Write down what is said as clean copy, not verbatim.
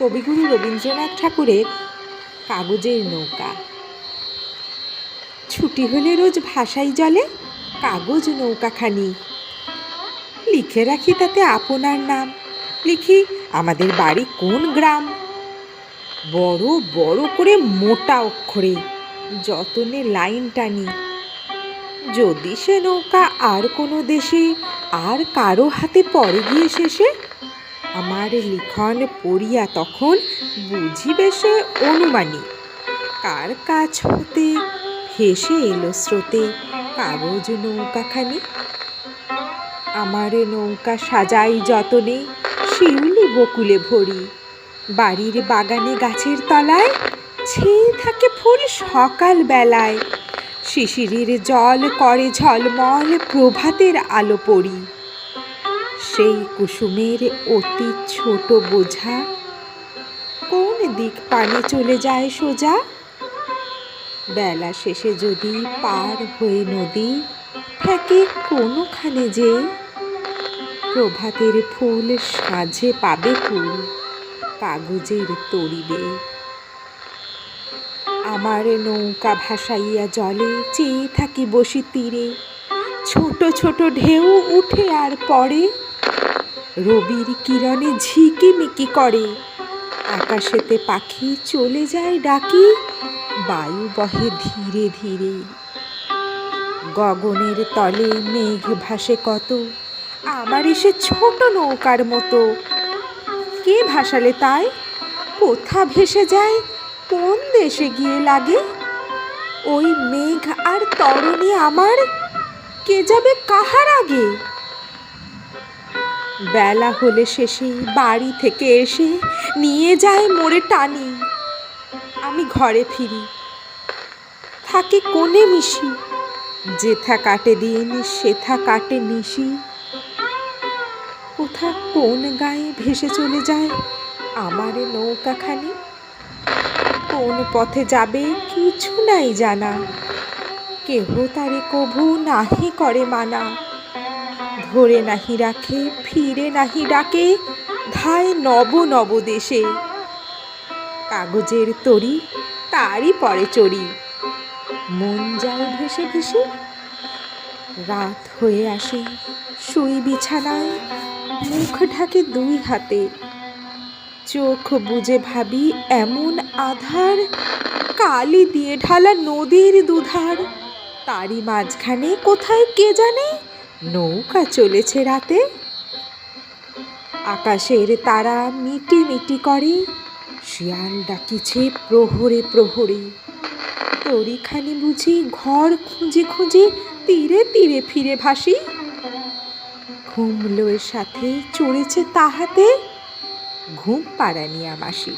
কবিগুরু রবীন্দ্রনাথ ঠাকুরের কাগজের নৌকা। ছুটি হলে রোজ ভাসাই জলে কাগজ নৌকাখানি। লিখে রাখি তাতে আপনার নাম, লিখি আমাদের বাড়ি কোন গ্রাম। বড় বড় করে মোটা অক্ষরে যতনে লাইন টানি। যদি সে নৌকা আর কোনো দেশে আর কারো হাতে পড়ে গিয়ে শেষে, আমার লিখন পড়িয়া তখন বুঝিবে সে অনুমানী কার কাছ হতে ভেসে এলো স্রোতে কাগজ নৌকাখানি। আমার নৌকা সাজাই যতনে শিউলি বকুলে ভরি। বাড়ির বাগানে গাছের তলায় ছেয়ে থাকে ফুল সকাল বেলায়। শিশিরের জল করে ঝলমল প্রভাতের আলো পড়ি। সেই কুসুমের অতি ছোট বোঝা কোন দিক পানে চলে যায় সোজা। বেলা শেষে যদি পার হয়ে নদী থাকে কোনোখানে যে, প্রভাতের ফুল সাঁঝে পাবে কুল কাগজের তরিবে। আমার নৌকা ভাসাইয়া জলে চেয়ে থাকি বসি তীরে। ছোট ছোট ঢেউ উঠে আর পড়ে, রবির কিরণে ঝিকিমিকি করে। আকাশেতে পাখি চলে যায় ডাকি, বায়ু বহে ধীরে ধীরে। গগনের তলে মেঘ ভাসে কত, আমার এসে ছোট নৌকার মতো। কে ভাসালে তাই, কোথা ভেসে যায়, কোন দেশে গিয়ে লাগে। ওই মেঘ আর তরণী আমার, কে যাবে কাহার আগে। বেলা হলে শেষে বাড়ি থেকে এসে নিয়ে যায় মোরে টানি। আমি ঘরে ফিরি, থাকি কোণে মিশি। যেথা কাটে দিন সেথা কাটে নিশি। কোথা কোন গায়ে ভেসে চলে যায় আমার নৌকাখানি। কোন পথে যাবে কিছু নাই জানা, কেহ তারে কভু নাহি করে মানা। ধরে নাহি রাখে ফিরে নাহি ডাকে, ধায় নব নব দেশে। কাগজের তরি তারই পরে চড়ি, মন যায় ভেসে ভেসে। রাত হয়ে আসে শুই বিছানায়, মুখ ঢাকে দুই হাতে। চোখ বুজে ভাবি এমন আধার, কালি দিয়ে ঢালা নদীর দুধার। তারই মাঝখানে কোথায় কে জানে নৌকা চলেছে রাতে। আকাশের তারা মিটি মিটি করে, শিয়াল ডাকিছে প্রহরে প্রহরে। তরিখানি বুঝি ঘর খুঁজে খুঁজে তীরে তীরে ফিরে ভাসি। ঘুম লয়ের সাথে চড়েছে তাহাতে ঘুম পাড়ানিয়া মাসি।